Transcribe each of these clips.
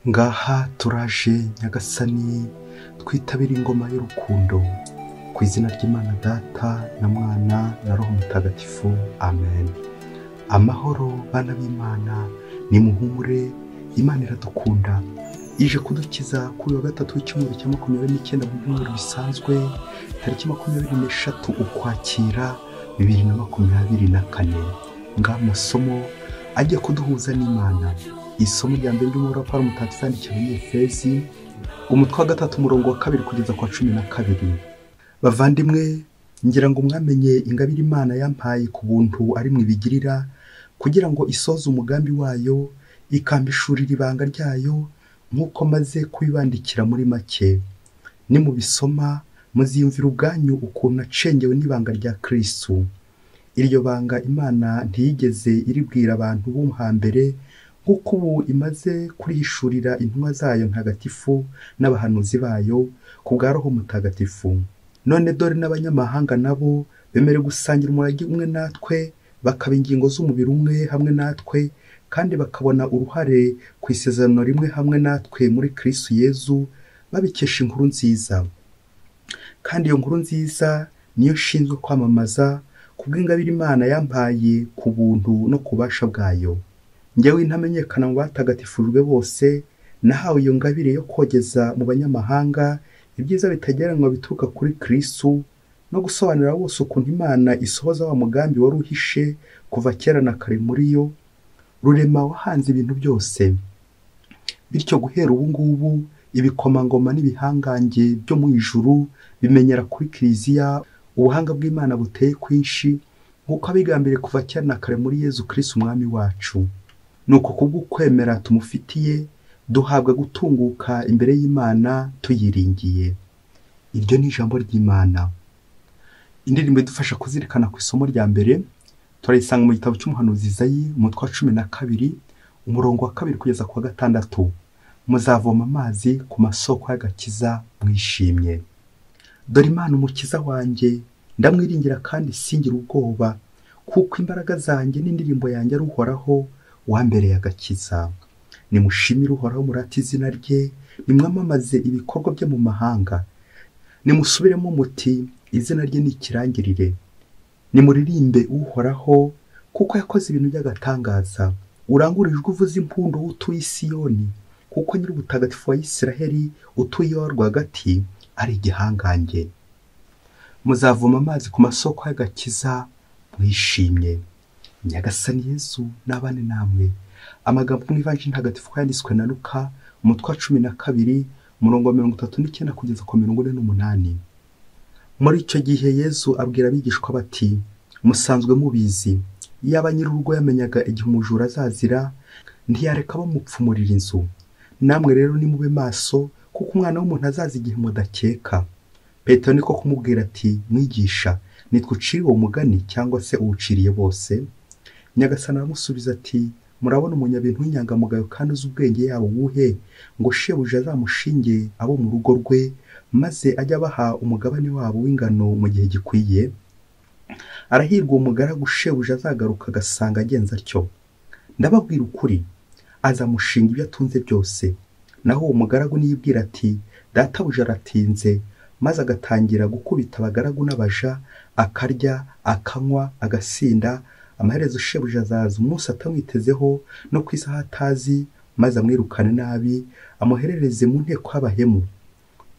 Ngaha turaje Nyagasani twitabira ingoma y'urukundo ku izina ry'Imana Data na Mwana na Roho Mutagatifu. Amen. Amahoro bana b'Imana, nimuhumure, Imana iradukunda, ije kudukiza kuri wa gatatu w'icyumweru cya 29 mu byumweru bisanzwe, tariki 23 Ukwakira 2024. Ng'amasomo ajya kuduhuza n'Imana. Isomo rya mbere ry'umurwa Pawulo Mutagatifu yandikiye Abanyefezi, umutwe wa 3 umurongo wa 2 kugeza kwa 12. Bavandimwe, ngira ngo mwamenye ingabire Imana yampaye ku buntu ari mwibigirira, kugira ngo isoze umugambi wayo, ikambishurira ibanga ryayo, nk'uko maze kubibandikira muri make. Nimubisoma muziyumvira ubwanyu ukuntu nacengewe n'ibanga rya Kristo. Iryo banga Imana ntiyigeze iribwira abantu bo hambere, nk'uko ubu imaze kurihishurira intumwa zayo ntagatifu n'abahanuzi bayo ku bwa Roho Mutagatifu. None dore n'abanyamahanga nabo bemerewe gusangira umurage umwe natwe, bakaba ingingo z'umubiri umwe hamwe natwe, kandi bakabona uruhare ku isezerano rimwe hamwe natwe muri Kristo Yezu, babikesha inkuru nziza. Kandi iyo nkuru nziza niyo nshinzwe kwamamaza kubw'ingabire Imana yampaye ku buntu no kubasha bwayo. Njyewe ntamenyekana mu batagatifujwe bose, nahawe iyo ngabire yo kogeza mu banyamahanga ibyiza bitagereranywa bituruka kuri Kristo, no gusobanurira bose ukuntu Imana isohoza wa mugambi wari uhishe kuva kera na kare muri yo, rurema wahanze ibintu byose. Bityo guhera ubu ngubu ibikomangoma n'ibihangange byo mu ijuru bimenyera kuri Kiliziya ubuhanga bw'Imana buteye kwinshi, nk'uko abigambiriye kuva kera na kare muri Yezu Kristo umwami wacu. Nuko kubw'ukwemera tumufitiye, duhabwa gutunguka imbere y'Imana tuyiringiye. Iryo ni ijambo ry'Imana. Indirimbo idufasha kuzirikana ku isomo rya mbere turayisanga mu gitabo cy'umuhanuzi Izayi, umutwe wa 12 umurongo wa 2 kugeza kwa 6. Muzavoma amazi ku masoko y'agakiza mwishimye. Dore Imana umukiza wanjye, ndamwiringira kandi singira ubwoba, kuko imbaraga zanjye n'indirimbo yanjye ari Uhoraho wambereye agakiza. Nimushimire Uhoraho, murate izina rye, nimwamamaze ibikorwa bye mu mahanga. Nimusubiremo muti, izina rye ni ikirangirire. Nimuririmbe Uhoraho, kuko yakoze ibintu by'agatangaza. Urangurijwe uvuza impundu utuye i Siyoni, kuko Nyir'ubutagatifu wa Isiraheli utuye iwawe rwagati ari igihangange. Muzavoma amazi ku masoko y'agakiza mwishimye. Nyagasani Yezu nabane namwe. Amagambo mu Ivanjili ntagatifu yanditswe na Luka, umutwe wa 12 umurongo wa 39 kugeza ku 48. Muri icyo gihe Yezu abwira abigishwa bati, musanzwe mubizi, yaba nyir'urugo yamenyaga igihe umujura azazira, ntiyareka bamupfumurira inzu. Namwe rero nimube maso, kuko umwana w'umuntu azaza igihe mudakeka. Petero niko kumubwira ati, mwigisha, nitwe uciriye uwo mugani cyangwa se uwuciriye bose? Nyagasani aramusubiza ati, murabona umunyabintu w'inyangamugayo kandi uzi ubwenge yabo wuhe, ngo shebuja azamushinge abo mu rugo rwe, maze ajya abaha umugabane wabo w'ingano mu gihe gikwiye? Arahirwa umugaragu shebuja azagaruka agasanga agenza atyo. Ndababwira ukuri, azamushinga ibyo atunze byose. Naho uwo mugaragu niyibwira ati, databuja aratinze, maze agatangira gukubita abagaragu n'abaja, akarya, akanywa, agasinda, amaherezo shebuja azaza umunsi atamwitezeho no ku isaha atazi, maze amwirukane nabi, amuherereze mu nteko y'abahemu.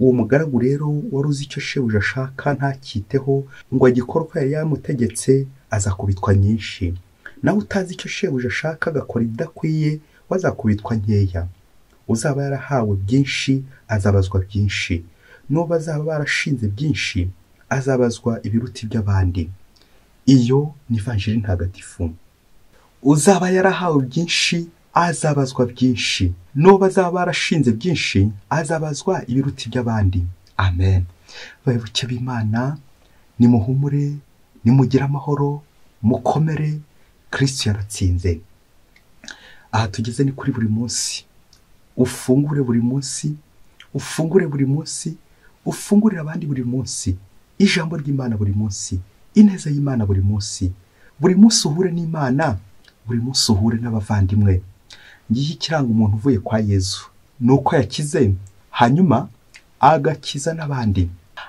Uwo mugaragu rero wari uzi icyo shebuja ashaka ntakiteho ngo agikore uko yari yamutegetse, azakubitwa nyinshi. Nawe utazi icyo shebuja ashaka agakora ibidakwiye, wazakubitwa nkeya. Uzaba yarahawe byinshi azabazwa byinshi, n'uwo bazaba barashinze byinshi azabazwa ibiruta iby'abandi. Iyo ni Ivanjili ntagatifu. Uzaba yarahawe byinshi azabazwa byinshi, n'uwo bazaba barashinze byinshi azabazwa ibiruta iby'abandi. Amen. Bayoboke b'Imana, nimuhumure, nimugire amahoro, mukomere, Kristo yaratsinze. Aha tugeze ni kuri buri munsi. Ufungure buri munsi, ufungure buri munsi, ufungurire abandi buri munsi, ijambo ry'Imana buri munsi, ineza y'Imana buri munsi. Buri munsi uhure n'Imana, buri munsi uhure n'abavandimwe. Ngiye ikiranga umuntu uvuye kwa Yezu. nuko yakize hanyuma agakiza n'abandi.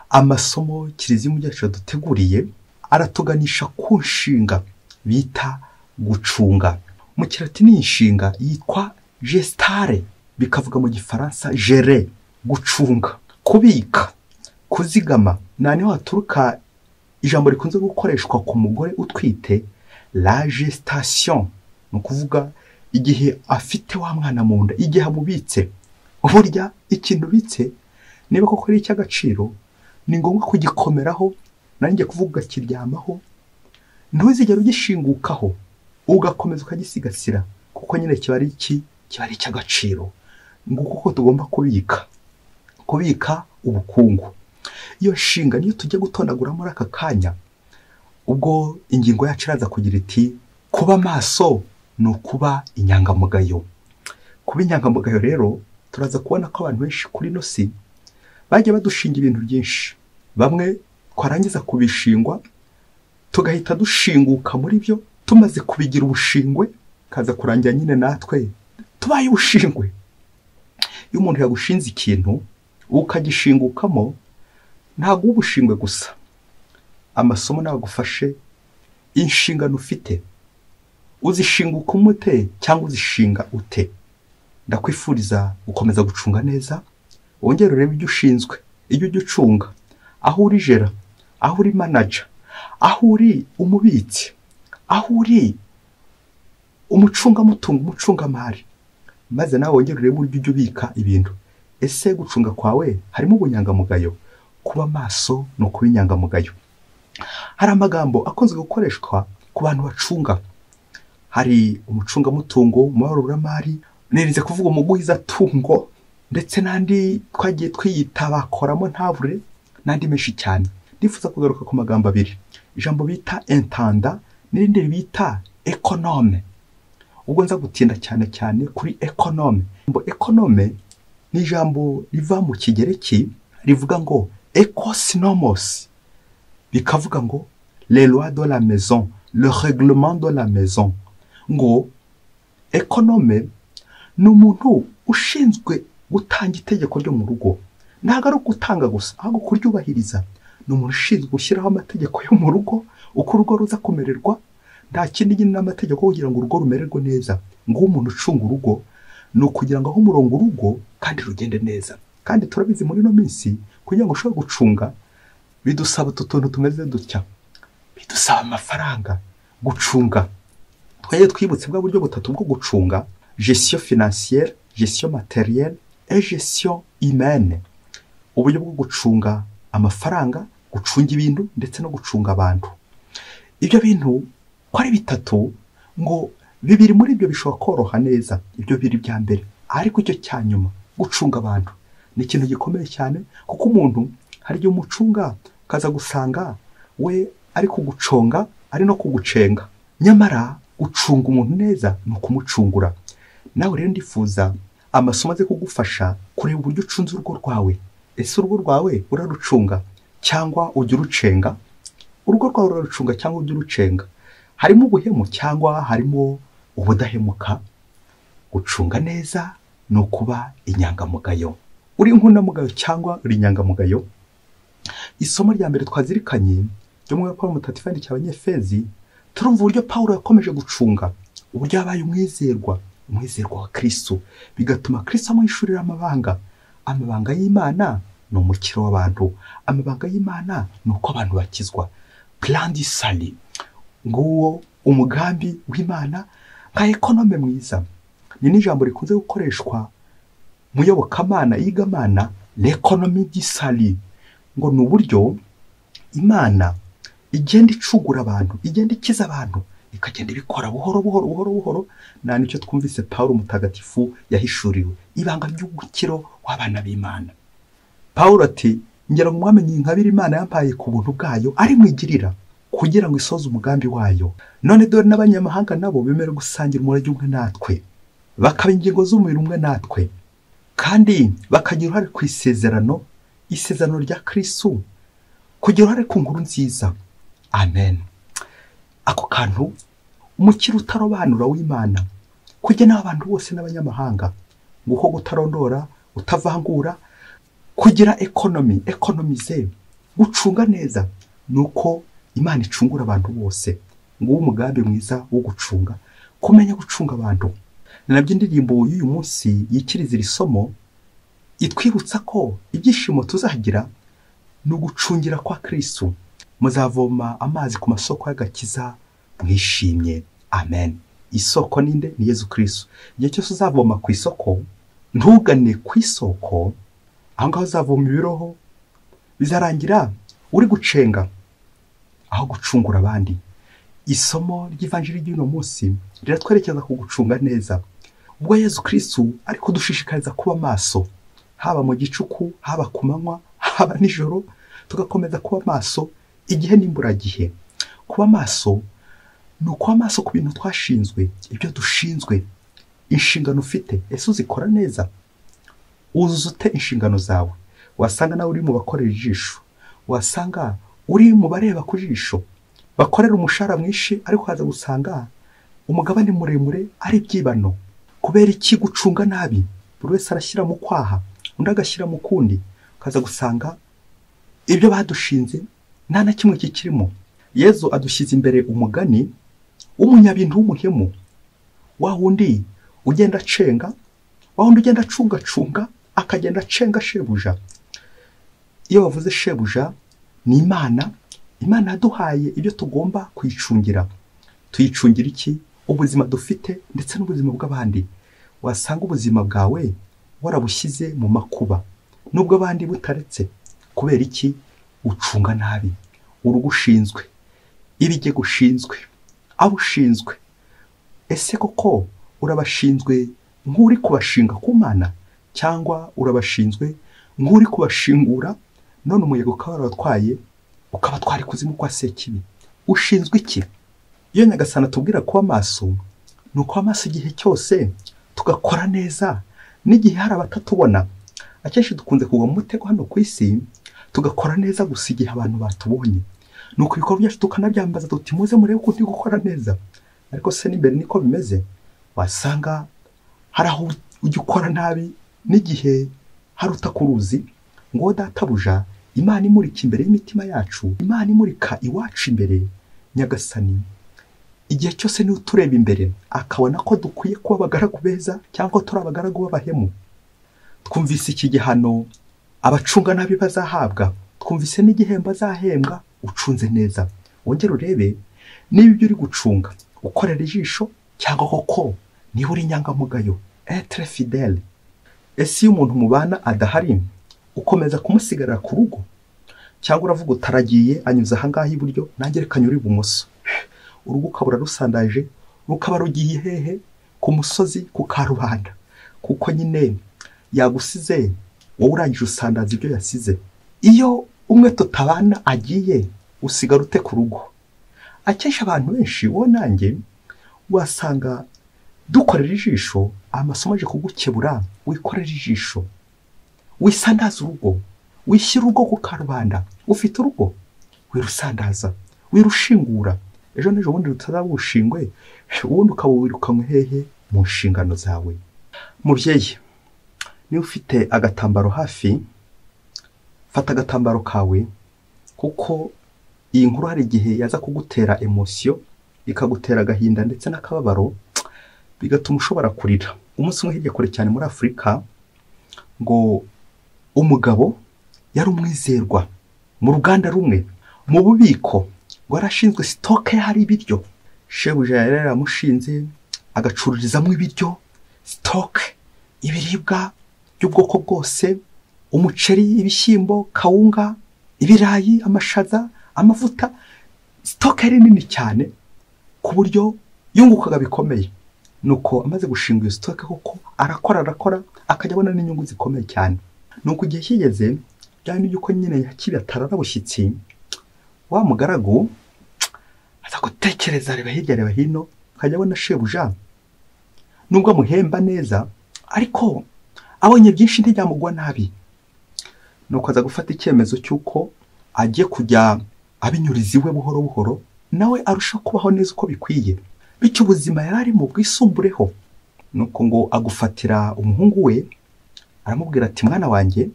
Amasomo Kiliziya Umuryango duteguriye aratuganisha ku nshinga bita gucunga. Mu Kilatini inshinga yitwa gestare, bikavuga mu Gifaransa gérer, gucunga, kubika, kuzigama. Niho haturuka ijambo rikunze gukoreshwa ku mugore utwite, la gestation, ni ukuvuga igihe afite wa mwana mu nda, igihe amubitse. Burya ikintu ubitse niba koko ari icy'agaciro, ni ngombwa kugikomeraho, nanjye kuvuga kiryamaho, ntuzigere ugishingukaho, ugakomeza ukagisigasira, kuko nyine kiba ari icy'agaciro. Ngo kuko tugomba kubika ubukungu. Iyo nshinga niyo tujya gutondagura muri aka kanya, ubwo ingingo yacu iraza kugira iti kuba maso ni ukuba inyangamugayo. Kuba inyangamugayo rero turaza kubona ko abantu benshi kuri ino si bajya badushinga ibintu byinshi. Bamwe twarangiza kubishingwa tugahita dushinguka muri byo, tumaze kubigira ubushingwe kaza kurangira nyine natwe tubaye ubushingwe. Iyo umuntu yagushinze ikintu ukagishingukamo, ntabwo ubushingwe gusa. Amasomo nagufashe inshingano ufite, uzishinguka umute cyangwa uzishinga ute. Ndakwifuriza gukomeza gucunga neza, wongere urebe ibyo ushinzwe, ibyo ujya ucunga, aho uri jera, aho uri manager, aho uri umubitsi, aho uri umucungamutungo, umucungamari, maze nawe wongere urebe uburyo ujya ubika ibintu. Ese gucunga kwawe harimo ubunyangamugayo? Kuba maso no kuba inyangamugayo. Hari amagambo akunze gukoreshwa ku bantu bacunga. Hari umucungamutungo, umubaruramari, nerize kuvuga umugwizatungo, ndetse n'andi twagiye twiyita bakoramo ntabure, n'andi menshi cyane. Ndifuza kugaruka ku magambo abiri, ijambo bita intendant n'irindi bita econome. Ubwo nza gutinda cyane kuri econome. Econome ni ijambo riva mu Kigereki rivuga ngo ecos nomos, bikavuga ngo les lois de la maison, le règlement de la maison. Ngo econome ni umuntu ushinzwe gutanga itegeko ryo mu rugo. Ntabwo ari gutanga gusa, ahubwo kuryubahiriza. Ni umuntu ushinzwe gushyiraho amategeko yo mu rugo, uko urugo ruza kumererwa. Nta kindi nyine n'amategeko kugira ngo urugo rumererwe neza. Ngo umuntu ucunga urugo ni ukugira ngo aho umurongo urugo kandi rugende neza. Kandi turabizi muri ino minsi kugira ngo ushobore gucunga bidusaba utuntu tumeze dutya, bidusaba amafaranga. Gucunga twaje twibutse bwa buryo butatu bwo gucunga: gestion financière, gestion matérielle et gestion humaine. Uburyo bwo gucunga amafaranga, gucunga ibintu ndetse no gucunga abantu. Ibyo bintu ko ari bitatu, ngo bibiri muri ibyo bishobora koroha neza, ibyo biri bya mbere. Ariko icyo cya nyuma, gucunga abantu, ni ikintu gikomeye cyane, kuko umuntu hari igihe umucunga kaza gusanga we ari kuguconga, ari no kugucenga. Nyamara gucunga umuntu neza ni ukumucungura. Nawe rero ndifuza amasomo aze kugufasha kureba uburyo ucunze urugo rwawe. Ese urugo rwawe urarucunga cyangwa ujya urucenga? Urugo rwawe urarucunga cyangwa ujya urucenga? Harimo ubuhemu cyangwa harimo ubudahemuka? Gucunga neza ni ukuba inyangamugayo. Uri inkundamugayo cyangwa uri inyangamugayo? Isomo rya mbere twazirikanye ryo mu Paulo Mutagatifu yandikiye Abanyefezi, turumva uburyo Paulo yakomeje gucunga, uburyo yabaye umwizerwa wa Kristo, bigatuma Kristo amuhishurira amabanga y'Imana. Ni umukiro w'abantu. Amabanga y'Imana ni uko abantu bakizwa. Plan du salut, nguwo umugambi w'Imana. Nka econome mwiza ni n'ijambo rikunze gukoreshwa mu yobokamana, yigamana, l'économie du salut. Ngo ni uburyo Imana igenda icugura abantu, igenda ikiza abantu, ikagenda ibikora buhoro. Na nicyo twumvise Paulo Mutagatifu yahishuriwe, ibanga ry'ugukiro w'abana b'Imana. Paulo ati, ngera ngo mwamenye inkabiri Imana yampaye ku buntu bwayo ari mwigirira, kugira ngo isoze umugambi wayo. None dore n'abanyamahanga nabo bemera gusangira umurage umwe natwe, bakaba ingingo z'umubiri umwe natwe, kandi bakagira uruhare ku isezerano rya Kristo, kugira uruhare ku nkuru nziza. Amen. Ako kantu umukiro utarobanura w'Imana, kugenewe abantu bose n'abanyamahanga, nguko gutarondora, utavangura, kugira ekonomize, gucunga neza, nuko Imana icungura abantu bose. Nguwo umugambi mwiza wo gucunga, kumenya gucunga abantu. Ni nabyo indirimbo y'uyu munsi yikiriza iri somo itwibutsa ko ibyishimo tuzagira ni ugucungira kwa Kristo. Muzavoma amazi ku masoko y'agakiza mwishimye. Amen. Isoko ninde? Ni Yezu Kristo. Igihe cyose uzavoma ku isoko, ntugane ku isoko, aho ngaho uzavoma ibiroho, bizarangira uri gucenga aho gucungura abandi. Isomo ry'ivanjiri ry'uno munsi riratwerekeza ku gucunga neza. Ubwo Yezu Kristo ari kudushishikariza kuba maso, haba mu gicuku, haba ku manywa, haba nijoro, tugakomeza kuba maso igihe n'imburagihe. Kuba maso ni ukuba maso ku bintu twashinzwe, ibyo dushinzwe, inshingano ufite. Ese uzikora neza? Uzuza ute inshingano zawe? Wasanga nawe uri mu bakorera ijisho, wasanga uri mu bareba ku jisho, bakorera umushahara mwinshi ariko haza gusanga umugabane muremure ari ibyibano. Kubera iki? Gucunga nabi. Buri wese arashyira mu kwaha, undi agashyira mu kundi, ukaza gusanga ibyo badushinze nta na kimwe kikirimo. Yezu adushyize imbere umugani w'umunyabintu w'umuhemu, wa wundi ugenda acenga, wa wundi ugenda acungacunga, akagenda acenga shebuja. Iyo bavuze shebuja ni Imana. Imana yaduhaye ibyo tugomba kwicungira. Tuyicungira iki? Ubuzima dufite ndetse n'ubuzima bw'abandi. Wasanga ubuzima bwawe warabushyize mu makuba, nubwo abandi butaretse. Kubera iki? Ucunga nabi. Urugo ushinzwe, ibigega ushinzwe, abo ushinzwe. Ese koko urabashinzwe nk'uri kubashinga ku Mana, cyangwa urabashinzwe nk'uri kubashingura none umuyaga ukaba waratwaye ukaba twari kuzimu kwa Sekibi? Ushinzwe iki? Iyo Nyagasani atubwira kuba maso, ni ukuba maso igihe cyose, tugakora neza n'igihe hari abatatubona. Akenshi dukunze kugwa mu mutego hano ku isi, tugakora neza gusa igihe abantu batubonye. Nuko ibikorwa byacu tukanabyambaza tuti muze murebe uko ndi gukora neza. Ariko se n'imbere niko bimeze? Wasanga hari aho ujya ukora nabi n'igihe hari utakuruzi. Ngo databuja, Imana imurika imbere y'imitima yacu, Imana imurika iwacu imbere, Nyagasani igihe cyose niwe utureba imbere, akabona ko dukwiye kuba abagaragu beza cyangwa turi abagaragu b'abahemu. Twumvise iki gihano abacunga nabi bazahabwa, twumvise n'igihembo azahembwa ucunze neza. Wongere urebe niba ibyo uri gucunga ukorera ijisho, cyangwa koko niba uri inyangamugayo, être fidèle. Ese iyo umuntu mubana adahari, ukomeza kumusigarira ku rugo, cyangwa uravuga utaragiye anyuze ahangaha iburyo, nanjye reka nyure ibumoso? Urugo ukabura rusandaje, rukaba rugiye hehe? Ku musozi, ku karubanda. Kuko nyine yagusize, wowe urangije usandaza ibyo yasize. Iyo umwe tutabana agiye, usigara ute ku rugo? Akenshi abantu benshi, wowe nanjye, wasanga dukorera ijisho, amasomo aje kugukebura, wikorera ijisho, wisandaza urugo, wishyira urugo ku karubanda. Ufite urugo, wirusandaza, wirushingura. Ejo n'ejo bundi rutazaba ubushingwe, ubundi ukaba wirukanywe hehe? Mu nshingano zawe. Mubyeyi, niba ufite agatambaro hafi, fata agatambaro kawe, kuko iyi nkuru hari igihe yaza kugutera emotion, ikagutera agahinda ndetse n'akababaro, bigatuma ushobora kurira. Umunsi umwe hirya kure cyane muri Afurika, ngo umugabo yari umwizerwa mu ruganda rumwe, mu bubiko, ngo arashinzwe sitoke hari ibiryo. Shebuja yari yaramushinze agacururizamo ibiryo, sitoke, ibiribwa by'ubwoko bwose, umuceri, ibishyimbo, kawunga, ibirayi, amashaza, amavuta. Sitoke yari nini cyane ku buryo yungukaga bikomeye. Nuko amaze gushinga iyo sitoke koko arakora, akajya abona n'inyungu zikomeye cyane. Nuko igihe kigeze, byari yuko nyine yakibatara n'abushyitsi, wa mugaragu aza gutekereza, reba hirya reba hino, akajya abona shebuja nubwo amuhemba neza, ariko abonye byinshi ntibyamugwa nabi. Nuko aza gufata icyemezo cy'uko agiye kujya abinyuriza iwe buhoro buhoro, nawe arusha kubaho neza uko bikwiye. Bityo ubuzima yari arimo bwisumbureho. nuko ngo agufatira umuhungu we aramubwira ati mwana wanjye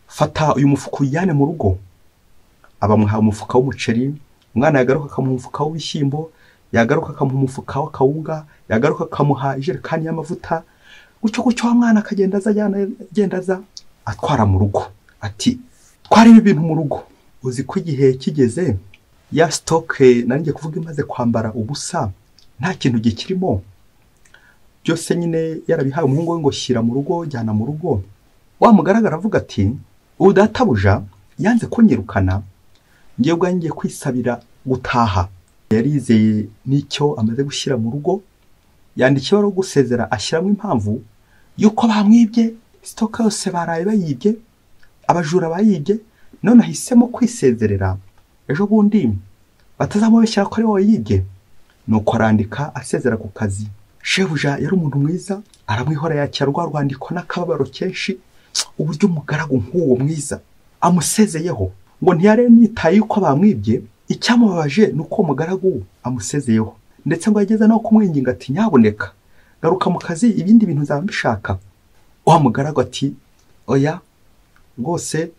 fata uyu mufuka uyane mu rugo. Abamuha umufuka w'umuceri, umwana yagaruka akamuha umufuka w'ibishyimbo, yagaruka akamuha umufuka w'akawunga, yagaruka akamuha ijerekani y'amavuta. Gucyo wa mwana akagenda aza atwara mu rugo. Ati twara ibi bintu mu rugo. Uzi ko igihe kigeze ya stock nanjye kuvuga imaze kwambara ubusa nta kintu gikirimo, byose nyine yarabihaye umuhungu we ngo shyira mu rugo, jyana mu rugo. Wa mugaragara avuga ati ubu databuja yanze kunyirukana, ngiye ubwanjye kwisabira gutaha. Yarizeye n'icyo amaze gushyira mu rugo, yandikiye baro gusezera ashyiramo impamvu yuko bamwibye stock yose baraye bayibye, abajura bayibye, none ahisemo kwisezerera ejo bundi batazamubeshyira ko ari wowe yibye. Nuko arandika asezera ku kazi. Shebuja yari umuntu mwiza, aramwihora yakira rwa rwandiko n'akababaro kenshi. Uburyo umugaragu nk'uwo mwiza amusezeyeho ngo ntiyare nitaye uko bamwibye, icyamubabaje nuko umugaragu amusezeyeho, ndetse ngo yageze no kumwinginga ati nyaboneka garuka mu kazi, ibindi bintu zambishaka. Wa mugaragu ati oya rwose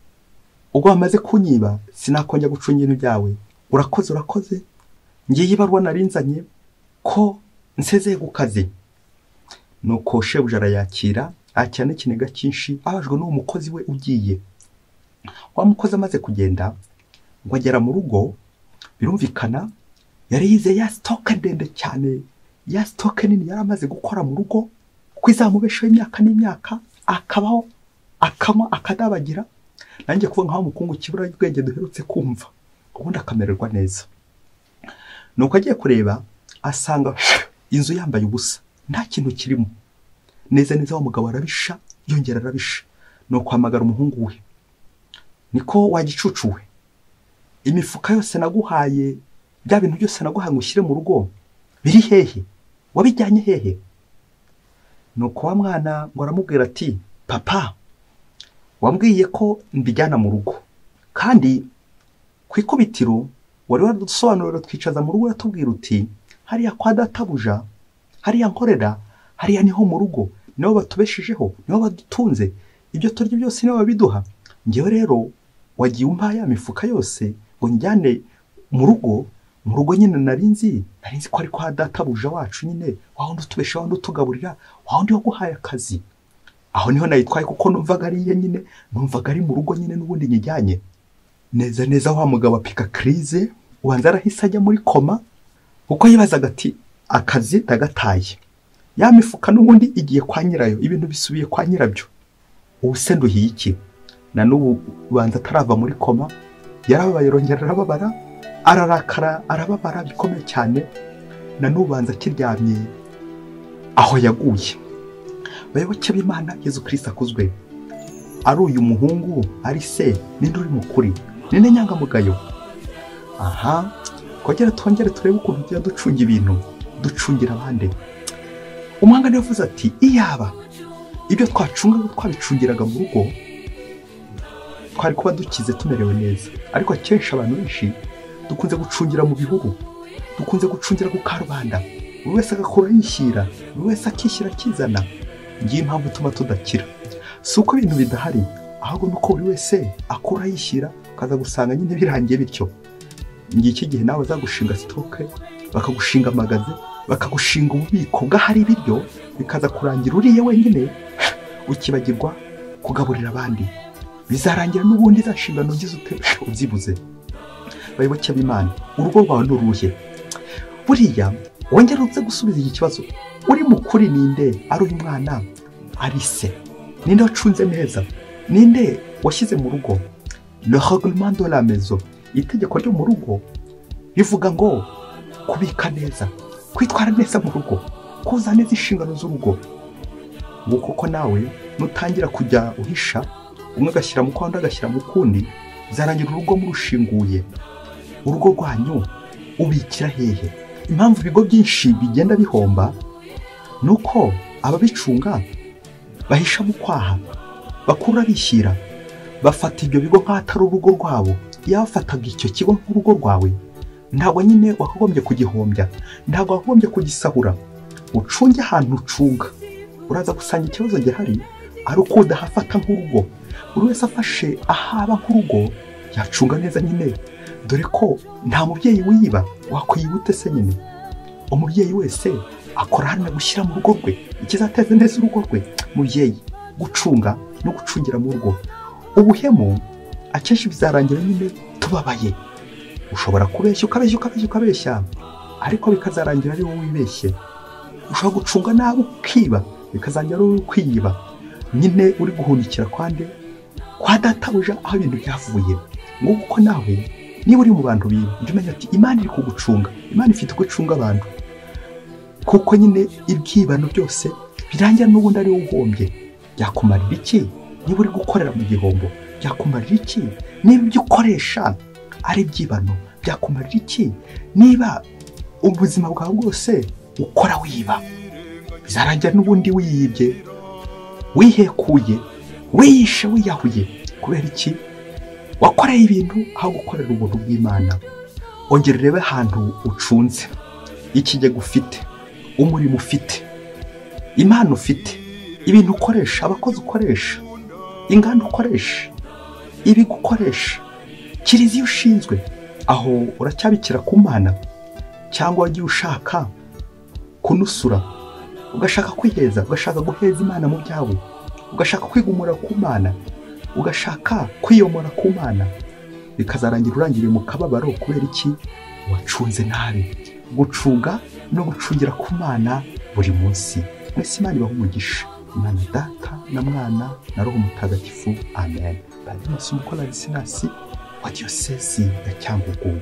ubwo amaze kunyiba sinakongera gucunga ibintu byawe, urakoze ngiye ibarwa narinzanye ko nsezeye ku kazi. Nuko shebuja arayakira acyane kinega cyinshi, abajwe n'uwo mukozi we ugiye. Wa mukozi amaze kugenda ngo agera mu rugo, birumvikana yari yize ya stock ndende cyane, ya stock nini yari amaze gukora mu rugo, kwizamubeshaho imyaka n'imyaka, akabaho akama akadabagira. Nanjye kuvuga nkaho mukungu kibura ubwenge duherutse kumva, ubundi akamererwa neza. Nuko agiye kureba asanga inzu yambaye ubusa, nta kintu kirimo. Neza wa mugabo arabisha, yongera arabisha. Nuko hamagara umuhungu we, niko wagicucuwe, imifuka yose naguhaye, bya bintu byose naguhaye ngo ushyire mu rugo biri hehe, wabijyanye hehe? Nuko wa mwana ngo aramubwira ati papa wambwiye ko mbijyana mu rugo, kandi kwikubitiro wari waradusobanurira twicaza mu rugo, yatubwira uti hariya kwa databuja, hariya nkorera, hariya niho mu rugo, niho batubeshijeho, niho badutunze, ibyo turya byose niho babiduha. Ngewe rero wagiye umpaye mifuka yose ngo njyane mu rugo nyine narinzi ko ari kwa databuja wacu nyine, wawundi utubesha, wawundi utugaburira, wawundi waguhaye akazi. Aho niho nayitwaye kuko numvaga ari nyine, numvaga ari mu rugo nyine n'ubundi nyijyanye. Neza wa mugabo apika krize, ubanza arahise ajya muri koma, kuko yibazaga ati akazi ndagataye, ya mifuka n'ubundi igiye kwa nyirayo, ibintu bisubiye kwa nyirabyo. Ubuse nduhiye iki? Na n'ubu ubanza atarava muri koma, yarababaye, rongera arababara, ararakara, arababara bikomeye cyane. Na n'ubu ubanza akiryamye aho yaguye. Bayoboke b'Imana, Yezu Kristo akuzwe. Ari uyu muhungu ari se ninde uri mukuri, ninde nyangamugayo? Aha kongera twongere turebe ukuntu tujya ducunga ibintu, ducungira abandi. Umwanga niwe yavuze ati iyaba ibyo twacungaga twabicungiraga mu rugo, twari kuba dukize tumerewe neza. Ariko akenshi abantu benshi dukunze gucungira mu bihuru, dukunze gucungira ku karubanda, buri wese agakora yishyira, buri wese akishyira akizana. Ngiye impamvu ituma tudakira si uko ibintu bidahari, ahubwo nuko buri wese akora yishyira, ukaza gusanga nyine birangiye bityo. Ngiye iki gihe nawe azagushinga stock, bakagushinga magaze, bakagushinga ububiko bw'ahari ibiryo, bikaza kurangira uriye wenyine, ukibagirwa kugaburira abandi. Bizarangira n'ubundi za nshingano ngize ubyibuze. Bayoboke b'Imana, urugo rwawe n'uruhe? Buriya wongera uze gusubiza iki kibazo, uri mukuri ninde? Ari uyu mwana, ari se? Ninde wacunze neza? Ninde washyize mu rugo? Le règlement de la maison, itegeko ryo mu rugo rivuga ngo kubika neza, kwitwara neza mu rugo, kuza neza inshingano z'urugo. Ngo kuko nawe nutangira kujya uhisha, umwe agashyira mu kwanda agashyira mu kundi, zarangira urugo murushinguye. Urugo rwanyu ubikira hehe? Impamvu ibigo byinshi bigenda bihomba nuko ababicunga bahisha mu kwaha, bakura bishyira, bafata ibyo bigo nk'atari urugo rwabo. Yafataga icyo kigo nk'urugo rwawe, ntabwo nyine wakagombye kugihombya, ntabwo wakagombye kugisahura. Ucunge ahantu ucunga, uraza gusanga ikibazo gihari ari uko udahafata nk'urugo. Buri wese afashe ahaba nk'urugo yacunga neza nyine, dore ko nta mubyeyi wiba wakwiyibute se nyine. Umubyeyi wese akora hano gushyira mu rugo rwe ikizateza neza urugo rwe. Mubyeyi, gucunga no gucungira mu rugo. Ubuhemu akenshi bizarangira nyine tubabaye. Ushobora ukabeshya ariko bikazarangira ari wowe wibeshye. Ushobora gucunga nabi ukiba bikazarangira ari wowe kwiyiba, nyine uri guhunikira kwande kwa databuja aho ibintu byavuye. Nguko nawe niba uri mu bantu biba ujye umenya ati Imana iri kugucunga. Imana ifite gucunga abantu, kuko nyine ibyibano byose birangira n'ubundi ari wowe uhombye. Byakumarira iki niba uri gukorera mu gihombo? Byakumarira iki niba ibyo ukoresha ari ibyibano? Byakumarira iki niba ubuzima bwawe bwose ukora wiba? Bizarangira n'ubundi wiyibye, wihekuye, wiyishe, wiyahuye. Kubera iki? Wakoreye ibintu aho gukorera ubuntu bw'Imana. Ongera urebe ahantu ucunze, ikigega ufite, umurimo ufite, impano ufite, ibintu ukoresha, abakozi ukoresha, inganda ukoresha, ibigo ukoresha, kiliziya ushinzwe. Aho uracyabikira ku Mana cyangwa wagiye ushaka kunusura, ugashaka kwiheza, ugashaka guheza Imana mu byawe, ugashaka kwigumura ku Mana, ugashaka kwiyomora ku Mana, bikazarangira urangiriye mu kababaro. Kubera iki? Wacunze nabi. Gucunga no gucungira ku Mana buri munsi. Mwese Imana ibahe umugisha. Imana Data na Mwana na Roho Mutagatifu. Amen. Bari Mukola Sinasi wa Diyosezi ya Cyangugu.